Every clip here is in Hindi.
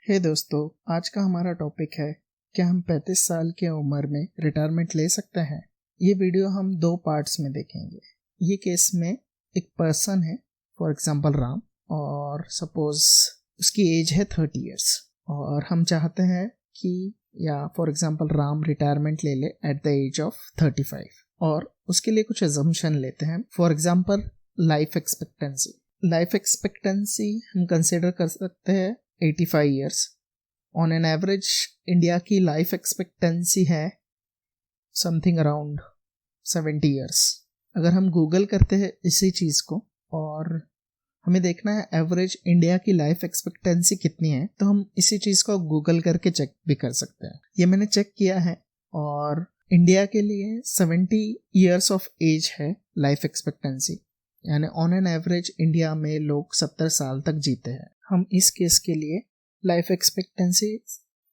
हे दोस्तों, आज का हमारा टॉपिक है क्या हम 35 साल की उम्र में रिटायरमेंट ले सकते हैं। ये वीडियो हम दो पार्ट्स में देखेंगे। ये केस में एक पर्सन है, फॉर एग्जांपल राम, और सपोज उसकी एज है 30 इयर्स और हम चाहते हैं कि या फॉर एग्जांपल राम रिटायरमेंट ले ले एट द एज ऑफ 35 और उसके लिए कुछ अजम्पशन लेते हैं। फॉर एग्जांपल लाइफ एक्सपेक्टेंसी हम कंसिडर कर सकते हैं 85 years. On an average India की लाइफ एक्सपेक्टेंसी है समथिंग अराउंड 70 ईयर्स। अगर हम गूगल करते हैं इसी चीज़ को और हमें देखना है एवरेज इंडिया की लाइफ एक्सपेक्टेंसी कितनी है, तो हम इसी चीज़ को गूगल करके चेक भी कर सकते हैं। ये मैंने चेक किया है और इंडिया के लिए 70 ईयर्स ऑफ एज है लाइफ एक्सपेक्टेंसी, यानी ऑन एन एवरेज इंडिया में लोग 70 साल तक जीते हैं। हम इस केस के लिए लाइफ एक्सपेक्टेंसी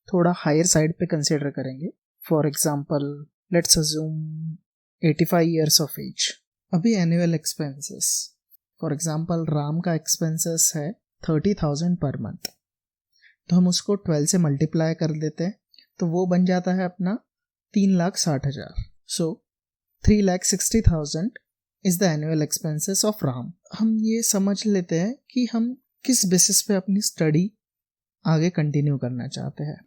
थोड़ा हायर साइड पे कंसिडर करेंगे। For example let's assume 85 years of age. अभी annual expenses, for example Ram का एक्सपेंसेस है 30,000 पर मंथ, तो हम उसको 12 से मल्टीप्लाई कर देते हैं तो वो बन जाता है अपना 3,60,000। सो 3,60,000 is the annual expenses of Ram. हम ये समझ लेते हैं कि हम किस बेसिस पे अपनी स्टडी आगे कंटिन्यू करना चाहते हैं।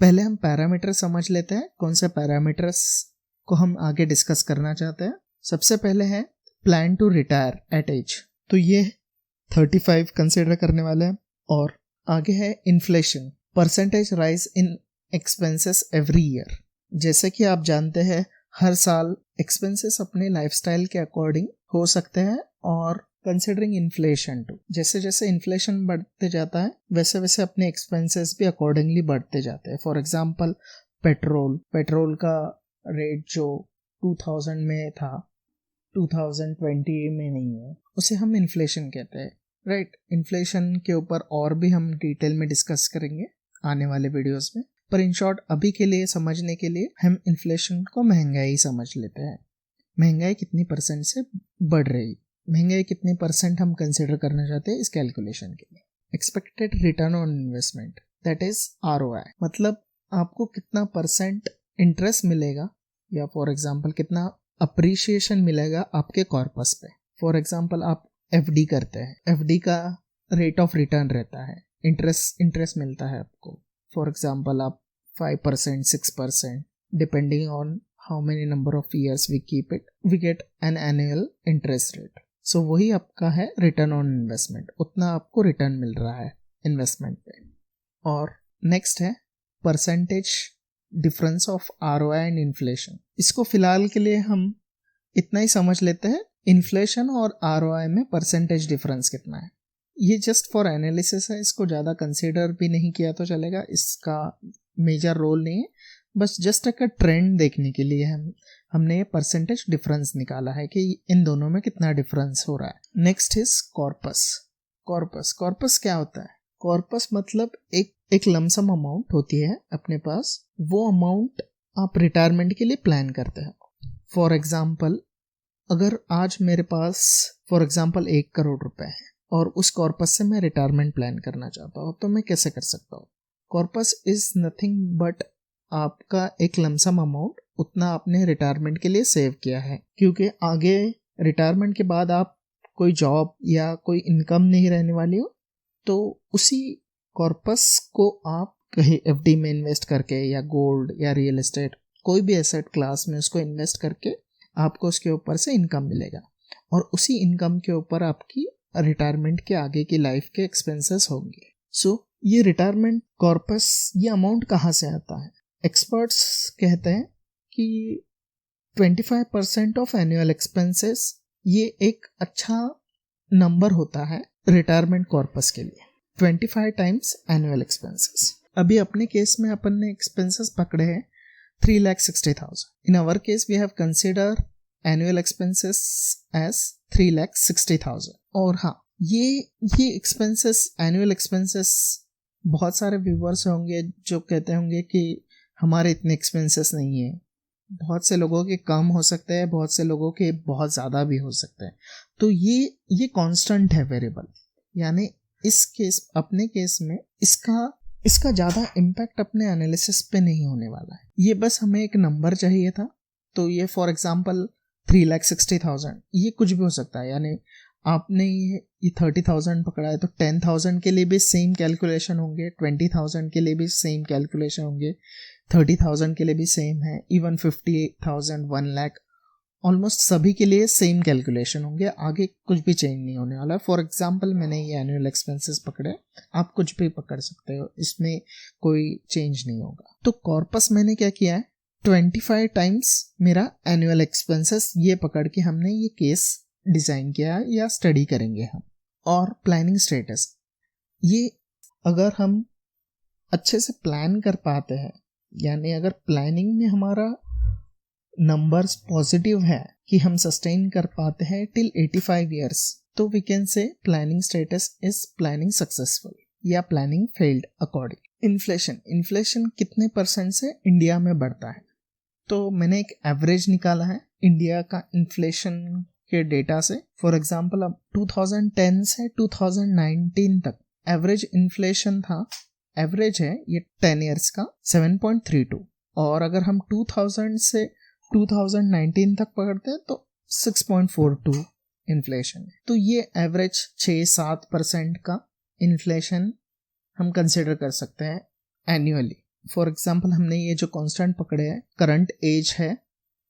पहले हम पैरामीटर समझ लेते हैं, कौन से पैरामीटर्स को हम आगे डिस्कस करना चाहते हैं। सबसे पहले है plan to retire at age, तो ये 35 कंसिडर करने वाले हैं। और आगे है inflation, percentage rise in expenses every year. जैसे कि आप जानते हैं हर साल एक्सपेंसेस अपने लाइफस्टाइल के अकॉर्डिंग हो सकते हैं और कंसिडरिंग इन्फ्लेशन टू, जैसे जैसे इन्फ्लेशन बढ़ते जाता है वैसे वैसे अपने एक्सपेंसेस भी अकॉर्डिंगली बढ़ते जाते हैं। फॉर एग्जांपल पेट्रोल का रेट जो 2000 में था 2020 में नहीं है, उसे हम इन्फ्लेशन कहते हैं, राइट। इन्फ्लेशन के ऊपर और भी हम डिटेल में डिस्कस करेंगे आने वाले वीडियोस में, पर इन शॉर्ट अभी के लिए समझने के लिए हम इन्फ्लेशन को महंगाई समझ लेते हैं। महंगाई कितनी परसेंट से बढ़ रही, महंगाई कितनी परसेंट हम कंसिडर करना चाहते हैं इस कैलकुलेशन के लिए। Expected return on investment, that is ROI, मतलब आपको कितना परसेंट इंटरेस्ट मिलेगा या फॉर एग्जांपल कितना अप्रिशिएशन मिलेगा आपके कॉर्पस पे। फॉर एग्जांपल आप FD करते हैं, FD का रेट ऑफ रिटर्न रहता है, इंटरेस्ट मिलता है आपको। फॉर एग्जांपल आप 5%, 6%, depending on how many number of years we keep it, we get an annual interest rate. So वही आपका है रिटर्न ऑन इन्वेस्टमेंट, उतना आपको रिटर्न मिल रहा है इन्वेस्टमेंट पे। और नेक्स्ट है percentage difference of ROI and inflation. इसको फिलहाल के लिए हम इतना ही समझ लेते हैं, इन्फ्लेशन और ROI में परसेंटेज डिफरेंस कितना है। ये जस्ट फॉर एनालिसिस है, इसको ज़्यादा कंसिडर भी नहीं किया तो चलेगा, इसका मेजर रोल नहीं है, बस जस्ट एक ट्रेंड देखने के लिए हमने ये परसेंटेज डिफरेंस निकाला है कि इन दोनों में कितना डिफरेंस हो रहा है। नेक्स्ट इज कॉर्पस क्या होता है? कॉर्पस मतलब एक लमसम अमाउंट होती है अपने पास, वो अमाउंट आप रिटायरमेंट के लिए प्लान करते हैं। फॉर एग्जाम्पल अगर आज मेरे पास फॉर एग्जाम्पल 1 करोड़ रुपए है और उस कॉर्पस से मैं रिटायरमेंट प्लान करना चाहता हूँ, तो मैं कैसे कर सकता हूँ? कॉर्पस इज नथिंग बट आपका एक लमसम अमाउंट, उतना आपने रिटायरमेंट के लिए सेव किया है, क्योंकि आगे रिटायरमेंट के बाद आप कोई जॉब या कोई इनकम नहीं रहने वाली हो, तो उसी कॉर्पस को आप कहीं FD में इन्वेस्ट करके या गोल्ड या रियल एस्टेट कोई भी एसेट क्लास में उसको इन्वेस्ट करके आपको उसके ऊपर से इनकम मिलेगा और उसी इनकम के ऊपर आपकी रिटायरमेंट के आगे की लाइफ के एक्सपेंसेस होंगे। सो ये रिटायरमेंट कॉर्पस, ये अमाउंट कहाँ से आता है? एक्सपर्ट्स कहते हैं कि 25% ऑफ एनुअल एक्सपेंसेस ये एक अच्छा नंबर होता है रिटायरमेंट कॉर्पस के लिए। 25 टाइम्स एनुअल एक्सपेंसेस। अभी अपने केस में अपन ने एक्सपेंसेस पकड़े हैं 3,60,000। In our case we have consider annual expenses as 3,60,000। और हाँ, ये एक्सपेंसेस, एनुअल एक्सपेंसेस, बहुत सारे व्यूअर्स होंगे जो कहते होंगे कि हमारे इतने एक्सपेंसेस नहीं है। बहुत से लोगों के कम हो सकते हैं, बहुत से लोगों के बहुत ज़्यादा भी हो सकते हैं। तो ये कांस्टेंट है, वेरिएबल, यानी इस केस, अपने केस में इसका इसका ज़्यादा इम्पैक्ट अपने एनालिसिस पे नहीं होने वाला है। ये बस हमें एक नंबर चाहिए था, तो ये फॉर एग्जांपल 3,60,000, ये कुछ भी हो सकता है। यानी आपने ये 30,000 पकड़ा है तो 10,000 के लिए भी सेम कैलकुलेशन होंगे, 20,000 के लिए भी सेम कैलकुलेशन होंगे, 30,000 के लिए भी सेम है, इवन 50,000, 1,00,000, ऑलमोस्ट सभी के लिए सेम कैलकुलेशन होंगे। आगे कुछ भी चेंज नहीं होने वाला है। फॉर एग्जांपल मैंने ये एनुअल एक्सपेंसेस पकड़े, आप कुछ भी पकड़ सकते हो, इसमें कोई चेंज नहीं होगा। तो कॉर्पस मैंने क्या किया है, 25 टाइम्स मेरा एनुअल एक्सपेंसेस ये पकड़ के हमने ये केस डिज़ाइन किया है या स्टडी करेंगे हम। और प्लानिंग स्टेटस, ये अगर हम अच्छे से प्लान कर पाते हैं, यानी अगर प्लानिंग में हमारा नंबर्स पॉजिटिव है कि हम सस्टेन कर पाते हैं टिल 85 ईयर्स, तो we can say planning status is planning successful या प्लानिंग फेल्ड अकॉर्डिंग। इन्फ्लेशन कितने परसेंट से इंडिया में बढ़ता है, तो मैंने एक एवरेज निकाला है इंडिया का इन्फ्लेशन के डेटा से। फॉर एग्जांपल अब 2010 से 2019 तक एवरेज इन्फ्लेशन था, एवरेज है ये 10 ईयर्स का 7.32, और अगर हम 2000 से 2019 तक पकड़ते हैं तो 6.42 इन्फ्लेशन है। तो ये एवरेज 6-7% का इन्फ्लेशन हम कंसिडर कर सकते हैं एनुअली। फॉर एग्जांपल हमने ये जो कांस्टेंट पकड़े हैं, करंट एज है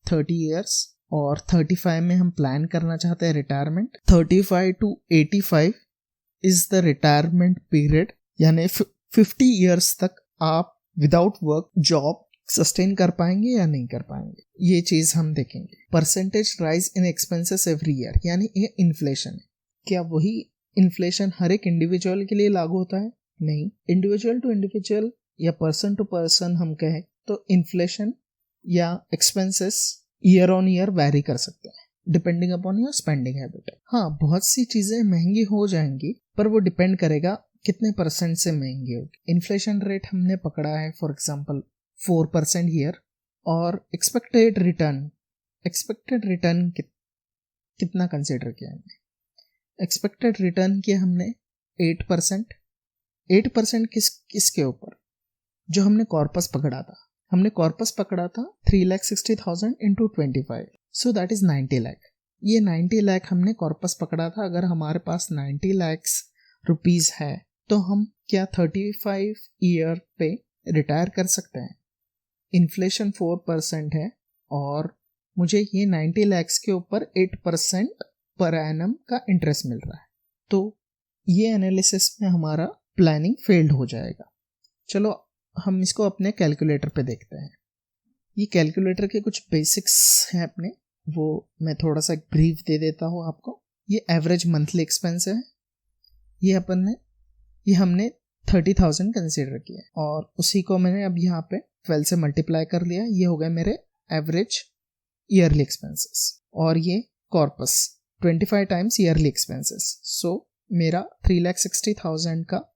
30 ईयर्स और 35 में हम प्लान करना चाहते हैं retirement. 35 to 85 is the retirement period, यानी 50 ईयर्स तक आप विदाउट वर्क जॉब सस्टेन कर पाएंगे या नहीं कर पाएंगे, ये चीज हम देखेंगे। Percentage rise in expenses every year, यानी ये इन्फ्लेशन है। क्या वही इन्फ्लेशन हर एक इंडिविजुअल के लिए लागू होता है? नहीं, इंडिविजुअल टू इंडिविजुअल या पर्सन टू पर्सन हम कहें तो इन्फ्लेशन या expenses year on year vary कर सकते हैं depending upon your spending habit. हाँ, बहुत सी चीजें महंगी हो जाएंगी, पर वो डिपेंड करेगा कितने परसेंट से महंगी होगी। इन्फ्लेशन रेट हमने पकड़ा है फॉर एग्जांपल 4% ईयर, और एक्सपेक्टेड रिटर्न कितना कंसिडर किया हमने? एक्सपेक्टेड रिटर्न किया हमने 8%। 8% किसके ऊपर? जो हमने कॉर्पस पकड़ा था, हमने कॉर्पस पकड़ा था 3,60,000 into 25, so that is 90 lakh. ये 90 लाख हमने कॉर्पस पकड़ा था। अगर हमारे पास 90 lakhs रुपीज है तो हम क्या 35 ईयर पे रिटायर कर सकते हैं? इन्फ्लेशन 4% है और मुझे ये 90 lakhs के ऊपर 8% पर एनम का इंटरेस्ट मिल रहा है, तो ये एनालिसिस में हमारा प्लानिंग फेल्ड हो जाएगा। चलो हम इसको अपने कैलकुलेटर पे देखते हैं। ये कैलकुलेटर के कुछ बेसिक्स हैं अपने, वो मैं थोड़ा सा एक ब्रीफ दे देता हूँ आपको। ये एवरेज मंथली एक्सपेंस है, ये हमने 30,000 कंसिडर किया और उसी को मैंने अब यहाँ पे 12 से मल्टीप्लाई कर लिया। ये हो गए मेरे एवरेज ईयरली एक्सपेंसेस, और ये कॉर्पस 25 टाइम्स ईयरली एक्सपेंसेस। सो मेरा 3,60,000 का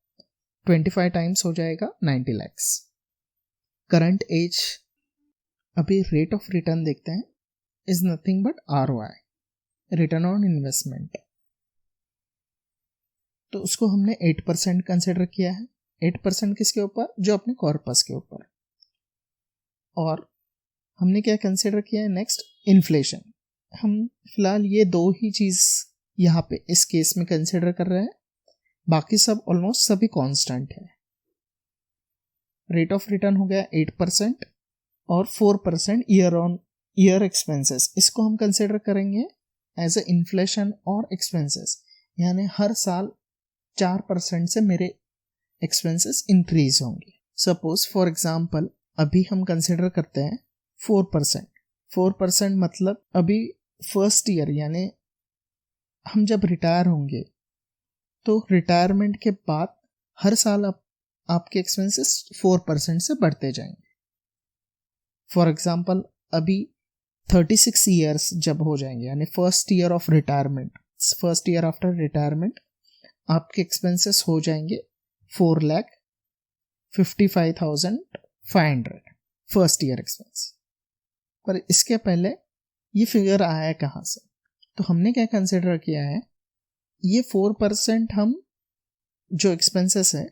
25 टाइम्स हो जाएगा 90 lakhs। करंट एज, अभी रेट ऑफ रिटर्न देखते हैं, is nothing but ROI, return on investment. तो उसको हमने 8% कंसिडर किया है। 8% किसके ऊपर? जो अपने कॉर्पस के ऊपर। और हमने क्या कंसिडर किया है नेक्स्ट? इन्फ्लेशन। हम फिलहाल ये दो ही चीज यहाँ पे इस केस में कंसिडर कर रहे हैं, बाकी सब ऑलमोस्ट सभी कांस्टेंट है। रेट ऑफ रिटर्न हो गया 8% और 4% ईयर ऑन ईयर एक्सपेंसेस, इसको हम कंसिडर करेंगे एज ए इन्फ्लेशन और एक्सपेंसेस, यानी हर साल 4% से मेरे एक्सपेंसेस इंक्रीज होंगे। सपोज फॉर एग्जांपल अभी हम कंसिडर करते हैं 4%। 4% मतलब अभी फर्स्ट ईयर, यानी हम जब रिटायर होंगे तो रिटायरमेंट के बाद हर साल आपके एक्सपेंसेस 4% से बढ़ते जाएंगे। फॉर एग्जांपल अभी 36 ईयर्स जब हो जाएंगे, यानी first year of retirement, first year after retirement, आपके एक्सपेंसेस हो जाएंगे 4,55,500 फर्स्ट ईयर एक्सपेंस। पर इसके पहले ये फिगर आया है कहाँ से? तो हमने क्या कंसिडर किया है, ये 4% हम जो एक्सपेंसेस है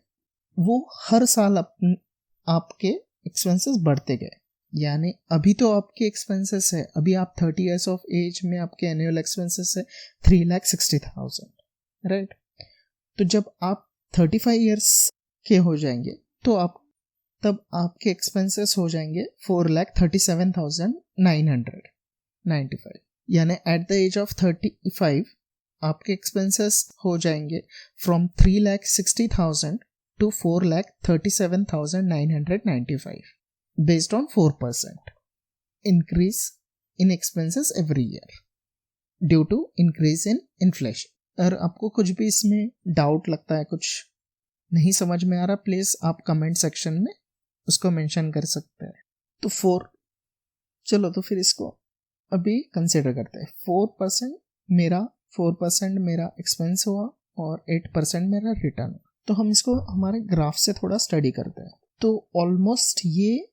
वो हर साल आपके एक्सपेंसेस बढ़ते गए। यानी अभी तो आपके एक्सपेंसेस है, अभी आप 30 ईयर्स ऑफ एज में आपके एनुअल एक्सपेंसेस है 3,60,000, राइट। तो जब आप 35 ईयर्स के हो जाएंगे तो तब आपके एक्सपेंसेस हो जाएंगे 4,37,995। यानी एट द एज ऑफ 35 आपके एक्सपेंसेस हो जाएंगे from 3,60,000 to 4,37,995 based on 4% increase in expenses every year due to increase in inflation। अगर आपको कुछ भी इसमें डाउट लगता है, कुछ नहीं समझ में आ रहा, प्लीज आप कमेंट सेक्शन में उसको मेंशन कर सकते हैं। तो चलो तो फिर इसको अभी कंसिडर करते हैं। 4% मेरा एक्सपेंस हुआ और 8% मेरा रिटर्न हुआ। तो हम इसको हमारे ग्राफ से थोड़ा स्टडी करते हैं। तो ऑलमोस्ट ये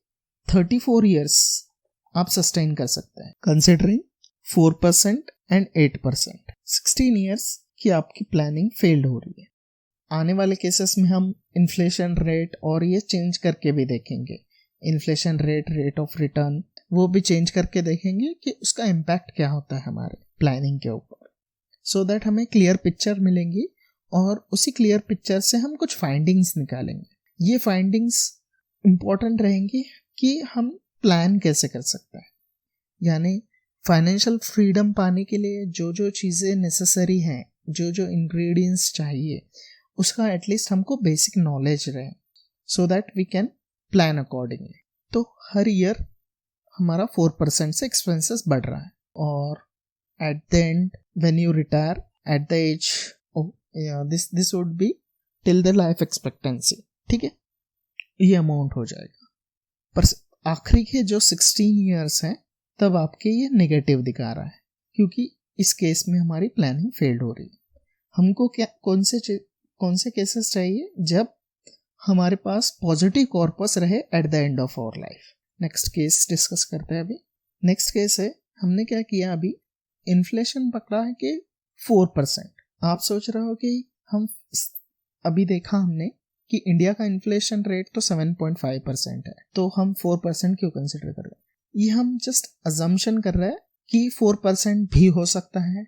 34 ईयर्स आप सस्टेन कर सकते हैं कंसिडरिंग 4% एंड 8%। 16 ईयर्स की आपकी प्लानिंग फेल्ड हो रही है। आने वाले केसेस में हम इन्फ्लेशन रेट और ये चेंज करके भी देखेंगे। इन्फ्लेशन रेट ऑफ रिटर्न वो भी चेंज करके देखेंगे कि उसका इम्पैक्ट क्या होता है हमारे प्लानिंग के ऊपर, सो दैट हमें क्लियर पिक्चर मिलेंगी और उसी क्लियर पिक्चर से हम कुछ फाइंडिंग्स निकालेंगे। ये फाइंडिंग्स इंपॉर्टेंट रहेंगी कि हम प्लान कैसे कर सकते हैं। यानी फाइनेंशियल फ्रीडम पाने के लिए जो जो चीज़ें नेसेसरी हैं, जो जो इंग्रेडिएंट्स चाहिए, उसका एटलीस्ट हमको बेसिक नॉलेज रहे, so that we can plan accordingly. तो हर ईयर हमारा 4% से एक्सपेंसेस बढ़ रहा है और at the end when you retire at the age this would be till the life expectancy, ठीक है, ये अमाउंट हो जाएगा। पर आखिरी के जो 16 ईयर्स हैं तब आपके ये नेगेटिव दिखा रहा है, क्योंकि इस केस में हमारी प्लानिंग फेल्ड हो रही है। हमको क्या कौन से केसेस चाहिए? जब हमारे पास पॉजिटिव कॉर्पस रहे at the end of our life. Next case discuss करते हैं अभी। नेक्स्ट केस है, हमने क्या किया अभी, इन्फ्लेशन पकड़ा है कि 4%। आप सोच रहे हो कि हम अभी देखा हमने कि इंडिया का इन्फ्लेशन रेट तो 7.5% है, तो हम 4% क्यों कंसिडर कर रहे हैं? ये हम जस्ट अजम्पशन कर रहे हैं कि 4% भी हो सकता है,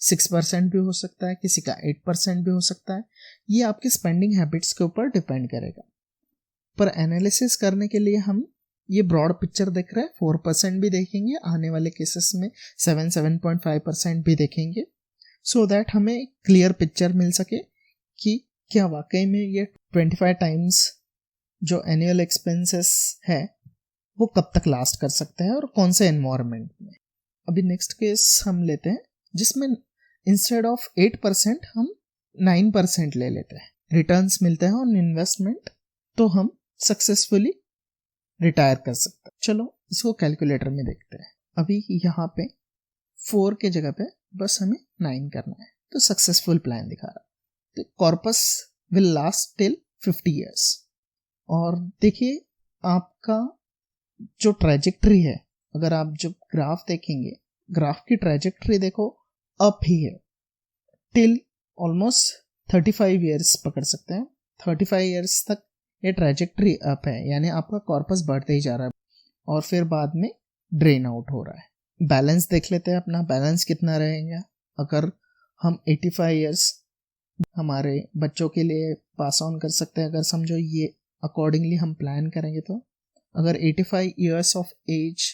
6% भी हो सकता है, किसी का 8% भी हो सकता है। ये आपके स्पेंडिंग हैबिट्स के ऊपर डिपेंड करेगा। पर एनालिसिस करने के लिए हम ये ब्रॉड पिक्चर देख रहे हैं। 4% भी देखेंगे, आने वाले केसेस में 7.5% भी देखेंगे, सो दैट हमें क्लियर पिक्चर मिल सके कि क्या वाकई में ये 25 टाइम्स जो एनुअल एक्सपेंसेस है वो कब तक लास्ट कर सकते हैं और कौन से एनवायरनमेंट में। अभी नेक्स्ट केस हम लेते हैं जिसमें इंस्टेड ऑफ 8% हम 9% ले लेते हैं, रिटर्न्स मिलते हैं ऑन इन्वेस्टमेंट, तो हम सक्सेसफुली रिटायर कर सकते हैं। चलो इसको कैलकुलेटर में देखते हैं। अभी यहाँ पे 4 के जगह पे बस हमें 9 करना है, तो सक्सेसफुल प्लान दिखा रहा है। तो corpus will last till 50 years. और देखिए आपका जो ट्रैजेक्टरी है, अगर आप जब ग्राफ देखेंगे, ग्राफ की ट्रैजेक्टरी देखो अप ही है टिल ऑलमोस्ट 35 ईयर्स पकड़ सकते हैं। 35 ईयर्स तक ये ट्रैजेक्टरी अप है, यानी आपका कॉर्पस बढ़ते ही जा रहा है और फिर बाद में ड्रेन आउट हो रहा है। बैलेंस देख लेते हैं अपना, बैलेंस कितना रहेगा। अगर हम 85 ईयर्स हमारे बच्चों के लिए पास ऑन कर सकते हैं, अगर समझो ये अकॉर्डिंगली हम प्लान करेंगे, तो अगर 85 ईयर्स ऑफ एज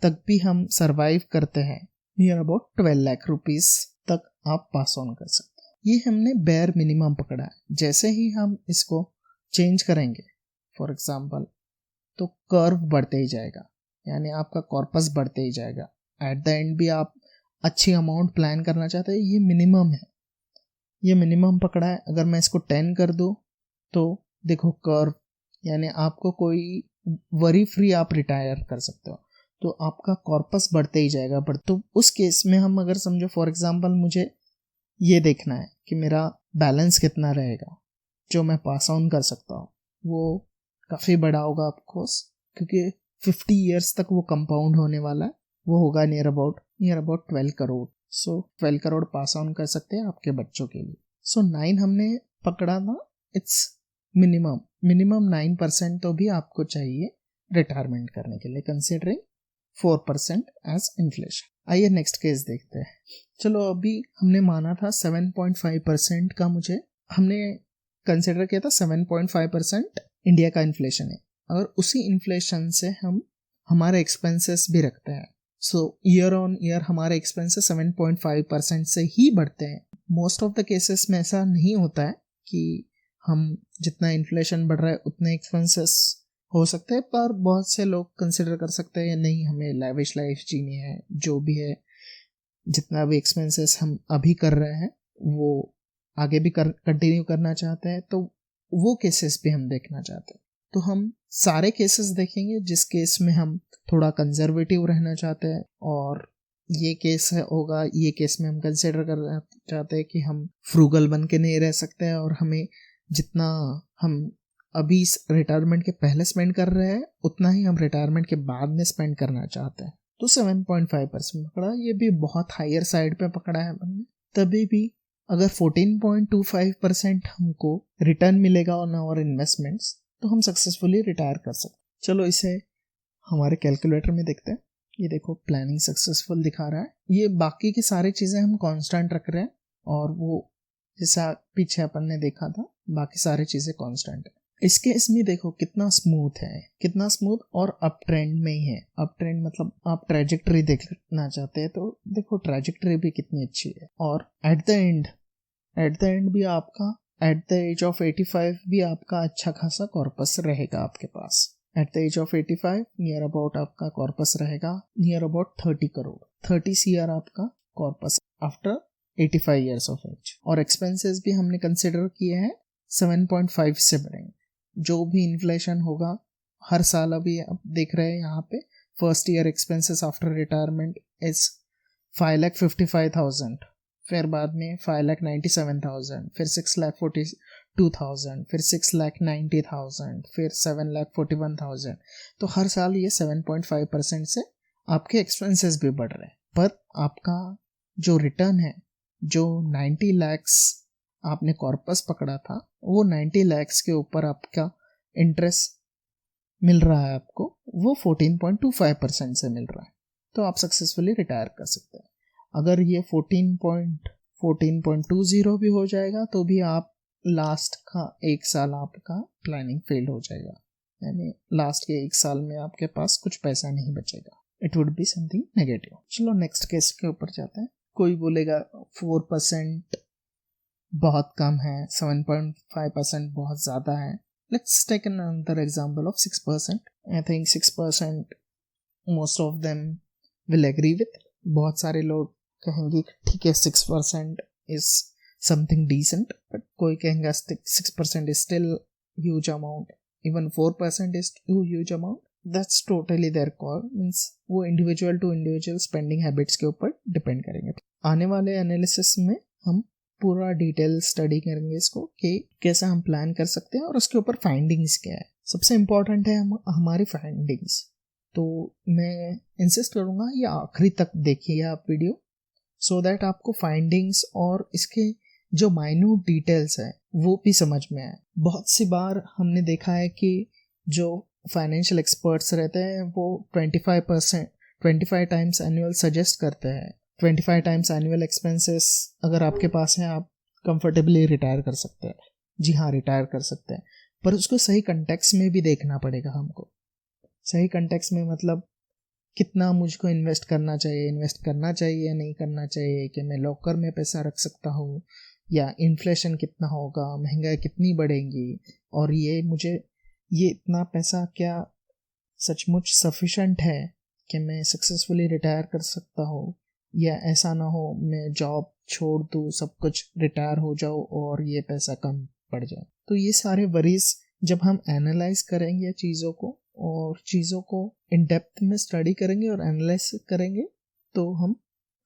तक भी हम सरवाइव करते हैं, नियर अबाउट 12 लाख रुपीस तक आप पास ऑन कर सकते हैं। ये हमने बेयर मिनिमम पकड़ा है। जैसे ही हम इसको चेंज करेंगे, फॉर एग्जाम्पल, तो कर्व बढ़ते ही जाएगा, यानी आपका कॉर्पस बढ़ते ही जाएगा। एट द एंड भी आप अच्छी अमाउंट प्लान करना चाहते हैं, ये मिनिमम है, ये मिनिमम पकड़ा है। अगर मैं इसको 10 कर दूं तो देखो कर्व, यानी आपको कोई वरी फ्री आप रिटायर कर सकते हो, तो आपका कॉर्पस बढ़ते ही जाएगा। पर तो उस केस में हम अगर समझो फॉर एग्जांपल मुझे ये देखना है कि मेरा बैलेंस कितना रहेगा जो मैं पास ऑन कर सकता हूँ, वो काफ़ी बड़ा होगा ऑफकोर्स, क्योंकि 50 ईयर्स तक वो कंपाउंड होने वाला है। वो होगा near about 12 crore. So 12 crore pass on कर सकते हैं आपके बच्चों के लिए। सो 9 हमने पकड़ा था, इट्स मिनिमम 9% तो भी आपको चाहिए रिटायरमेंट करने के लिए, कंसिडरिंग 4% एज इन्फ्लेशन। आइए नेक्स्ट केस देखते हैं। चलो अभी हमने माना था 7.5% का, हमने कंसिडर किया था 7.5% इंडिया का इन्फ्लेशन है। अगर उसी इन्फ्लेशन से हम हमारे एक्सपेंसेस भी रखते हैं, सो ईयर ऑन ईयर हमारे एक्सपेंसेस 7.5% से ही बढ़ते हैं। मोस्ट ऑफ द केसेस में ऐसा नहीं होता है कि हम जितना इन्फ्लेशन बढ़ रहा है उतने एक्सपेंसेस हो सकते हैं, पर बहुत से लोग कंसिडर कर सकते हैं नहीं, हमें लैविश लाइफ जीनी है, जो भी है जितना भी एक्सपेंसेस हम अभी कर रहे हैं वो आगे भी कंटिन्यू करना चाहते हैं, तो वो केसेस भी हम देखना चाहते हैं। तो हम सारे केसेस देखेंगे जिस केस में हम थोड़ा कंजर्वेटिव रहना चाहते हैं, और ये केस होगा, ये केस में हम कंसिडर करना चाहते हैं कि हम फ्रूगल बन के नहीं रह सकते हैं, और हमें जितना हम अभी रिटायरमेंट के पहले स्पेंड कर रहे हैं उतना ही हम रिटायरमेंट के बाद में स्पेंड करना चाहते हैं। तो 7.5% पकड़ा, ये भी बहुत हायर साइड पे पकड़ा है हमने। तभी भी अगर 14.25% हमको रिटर्न मिलेगा ऑन आवर इन्वेस्टमेंट्स तो हम सक्सेसफुली रिटायर कर सकते। चलो इसे हमारे कैलकुलेटर में देखते हैं। ये देखो प्लानिंग सक्सेसफुल दिखा रहा है। ये बाकी की सारी चीज़ें हम कांस्टेंट रख रहे हैं, और वो जैसा पीछे अपन ने देखा था बाकी सारी चीज़ें कांस्टेंट है। इसके इसमें देखो कितना स्मूथ है, कितना स्मूथ, और अप ट्रेंड में ही है। अप ट्रेंड मतलब आप ट्रैजेक्टरी देखना चाहते हैं तो देखो ट्रैजेक्टरी भी कितनी अच्छी है। और एट द एंड भी आपका एट द एज ऑफ 85 भी आपका अच्छा खासा कॉर्पस रहेगा आपके पास। At the age of 85 near about आपका कॉर्पस रहेगा नियर अबाउट 30 करोड़, 30 CR आपका corpus after 85 years of age. और एक्सपेंसेस भी हमने कंसिडर किए हैं 7.5 से बढ़ेंगे। जो भी इन्फ्लेशन होगा हर साल, अभी आप देख रहे हैं यहाँ पे first year expenses after retirement is 5,55,000, फिर बाद में 5,97,000, फिर 6,42,000, फिर 6,90,000, फिर 7,41,000। तो हर साल ये 7.5% से आपके एक्सपेंसेस भी बढ़ रहे हैं, पर आपका जो रिटर्न है, जो 90 lakhs आपने कॉर्पस पकड़ा था, वो 90 lakhs के ऊपर आपका इंटरेस्ट मिल रहा है आपको, वो 14.25% से मिल रहा है। तो आप सक्सेसफुली रिटायर कर सकते हैं। अगर ये 14.20 भी हो जाएगा तो भी आप लास्ट का एक साल आपका प्लानिंग फेल हो जाएगा, यानी लास्ट के एक साल में आपके पास कुछ पैसा नहीं बचेगा। It would be something negative. चलो नेक्स्ट केस के ऊपर जाते हैं। कोई बोलेगा 4% बहुत कम है, 7.5% बहुत ज़्यादा है। Let's take another example of 6%. I think 6% most of them will agree with. बहुत सारे लोग कहेंगे ठीक है 6% is something decent, but कोई कहेंगे 6% is still huge amount, even 4% is too huge amount. That's totally their call, means वो individual to individual spending habits के ऊपर डिपेंड करेंगे। आने वाले एनालिसिस में हम पूरा डिटेल स्टडी करेंगे इसको कि कैसे हम प्लान कर सकते हैं और उसके ऊपर फाइंडिंग्स क्या है। सबसे इम्पोर्टेंट है हमारी फाइंडिंग्स, तो मैं इंसिस्ट करूँगा ये आखिरी तक देखिए आप वीडियो, सो दैट आपको फाइंडिंग्स और इसके जो माइन्यूट डिटेल्स है वो भी समझ में आए। बहुत सी बार हमने देखा है कि जो फाइनेंशियल एक्सपर्ट्स रहते हैं वो 25 टाइम्स एनुअल सजेस्ट करते हैं। 25 टाइम्स एनुअल एक्सपेंसेस अगर आपके पास है आप कंफर्टेबली रिटायर कर सकते हैं। जी हाँ, रिटायर कर सकते हैं, पर उसको सही कंटेक्स्ट में भी देखना पड़ेगा हमको। सही कंटेक्स्ट में मतलब कितना मुझको इन्वेस्ट करना चाहिए या नहीं करना चाहिए, कि मैं लॉकर में पैसा रख सकता हूँ, या इन्फ्लेशन कितना होगा, महंगाई कितनी बढ़ेगी, और ये इतना पैसा क्या सचमुच सफिशेंट है कि मैं सक्सेसफुली रिटायर कर सकता हूँ, या ऐसा ना हो मैं जॉब छोड़ दूँ, सब कुछ रिटायर हो जाओ और ये पैसा कम पड़ जाए। तो ये सारे वरीज जब हम एनालाइज करेंगे चीज़ों को और चीज़ों को इन डेप्थ में स्टडी करेंगे और एनालाइज करेंगे तो हम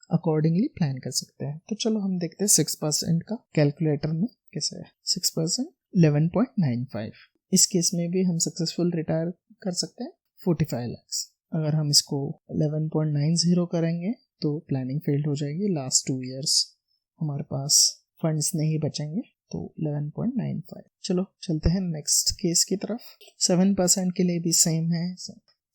अकॉर्डिंगली प्लान कर सकते हैं। तो चलो हम देखते हैं 6% का कैलकुलेटर में कैसे है। 6% 11.95। इस केस में भी हम सक्सेसफुल रिटायर कर सकते हैं 45 lakhs। अगर हम इसको 11.90 करेंगे तो प्लानिंग फेल्ड हो जाएगी। लास्ट 2 years हमारे पास फंड्स नहीं बचेंगे। तो 11.95। चलो चलते हैं नेक्स्ट केस की तरफ। 7% के लिए भी सेम है।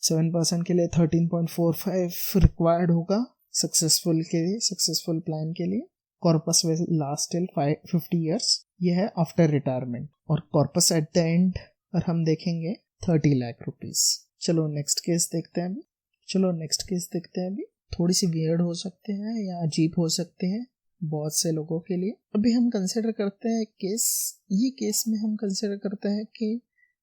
7% के लिए 13.45 रिक्वायर्ड होगा सक्सेसफुल प्लान के लिए। Corpus will last till 50 years. यह है आफ्टर रिटायरमेंट, और कॉर्पस एट द एंड पर हम देखेंगे 30 लाख रुपीस। चलो नेक्स्ट केस देखते हैं अभी। थोड़ी सी वियर्ड हो सकते हैं या अजीब हो सकते हैं बहुत से लोगों के लिए। अभी हम कंसिडर करते हैं केस में हम कंसिडर करते हैं कि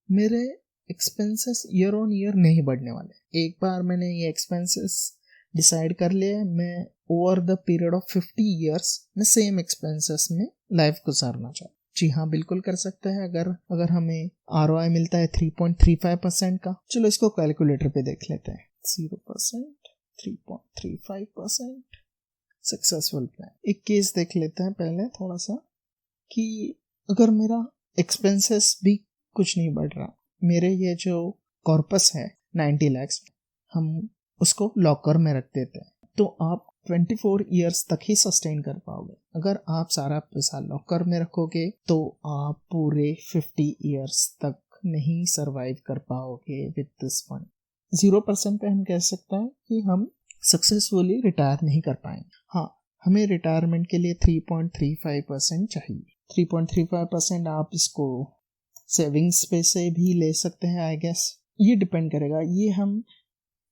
मेरे एक्सपेंसेस ईयर ऑन ईयर नहीं बढ़ने वाले। एक बार मैंने ये एक्सपेंसेस डिसाइड कर लिया, मैं over the period of 50 years में सेम एक्सपेंसेस में लाइफ गुजारना चाहता हूँ। जी हाँ, बिल्कुल कर सकते हैं अगर हमें ROI मिलता है 3.35% का। चलो इसको कैलकुलेटर पे देख लेते हैं। 0%, 3.35%, सक्सेसफुल प्लान। एक केस देख लेते हैं पहले थोड़ा सा, कि अगर मेरा एक्सपेंसेस भी कुछ नहीं बढ़ रहा, मेरे ये जो कॉर्पस है 90 लाख, हम उसको लॉकर में रख देते हैं, तो आप 24 ईयर्स तक ही सस्टेन कर पाओगे। अगर आप सारा पैसा लॉकर में रखोगे तो आप पूरे 50 ईयर्स तक नहीं सरवाइव कर पाओगे विद दिस फंड। 0% पे हम कह सकते हैं कि हम सक्सेसफुली रिटायर नहीं कर पाएंगे। हाँ, हमें रिटायरमेंट के लिए 3.35% चाहिए। 3.35% आप इसको सेविंग्स पे से भी ले सकते हैं आई गेस। ये डिपेंड करेगा, ये हम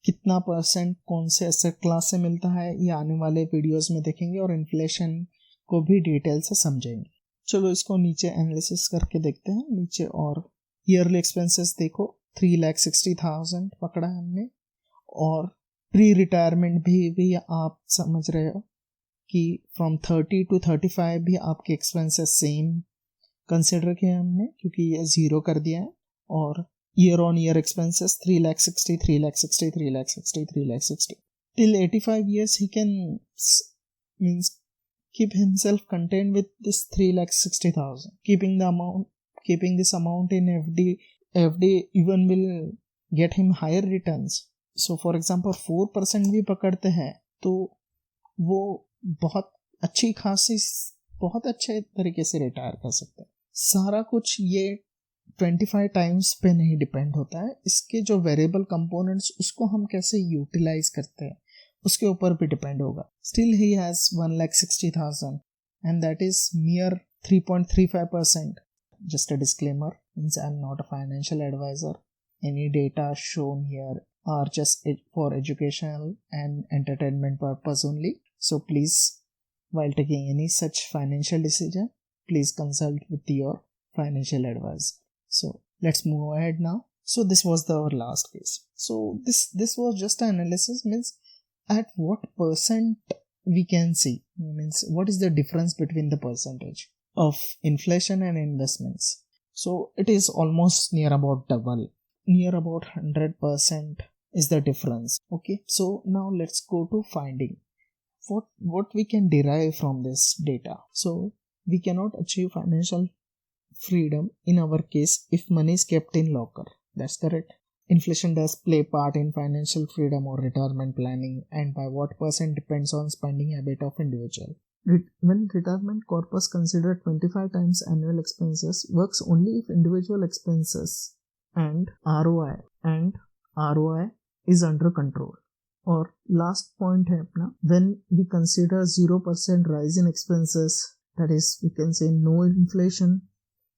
कितना परसेंट कौन से एसेट क्लास से मिलता है ये आने वाले वीडियोस में देखेंगे, और इन्फ्लेशन को भी डिटेल से समझेंगे। चलो इसको नीचे एनालिसिस करके देखते हैं नीचे। और ईयरली एक्सपेंसेस देखो, 3,60,000 पकड़ा है हमने, और प्री रिटायरमेंट भी आप समझ रहे हो कि फ्रॉम 30 to 35 भी आपके एक्सपेंसेस सेम कंसिडर किए हमने, क्योंकि ये 0 कर दिया है। और year on year expenses 3,60,000 till 85 years he can means keep himself contained with this 3,60,000. Keeping this amount in FD even will get him higher returns. So for example 4% भी पकड़ते हैं तो वो बहुत अच्छे तरीके से रिटायर कर सकते हैं। सारा कुछ ये 25 टाइम्स पे नहीं डिपेंड होता है। इसके जो वेरिएबल कंपोनेंट्स उसको हम कैसे यूटिलाइज करते हैं उसके ऊपर भी डिपेंड होगा। Still he has 1,60,000 and that is mere 3.35%. Just a disclaimer, means I'm not a financial advisor. Any data shown here are just for educational and entertainment purpose only. So please, while taking any such financial decision, please consult with your financial advisor. So let's move ahead now. So this was our last case. So this was just an analysis, means at what percent we can see, means what is the difference between the percentage of inflation and investments. So it is almost near about double, near about 100% is the difference. Okay, so now let's go to finding what we can derive from this data. So we cannot achieve financial freedom in our case if money is kept in locker. That's correct. Inflation does play part in financial freedom or retirement planning, and by what percent depends on spending habit of individual. When retirement corpus considered 25 times annual expenses works only if individual expenses and ROI is under control. और last point है अपना, when we consider 0% rise in expenses, that is we can say no inflation,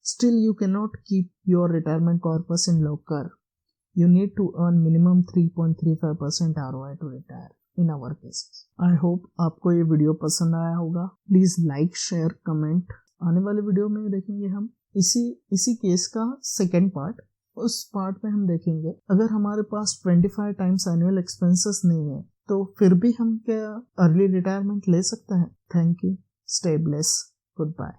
still you cannot keep your retirement corpus in locker. You need to earn minimum 3.35% ROI to retire in our cases. I hope आपको ये वीडियो पसंद आया होगा. Please like, share, comment. आने वाले वीडियो में देखेंगे हम इसी केस का सेकेंड पार्ट. उस पार्ट में हम देखेंगे अगर हमारे पास 25 टाइम्स एनुअल एक्सपेंसेस नहीं है तो फिर भी हम क्या अर्ली रिटायरमेंट ले सकते हैं. Thank you. Stay bless. Good bye.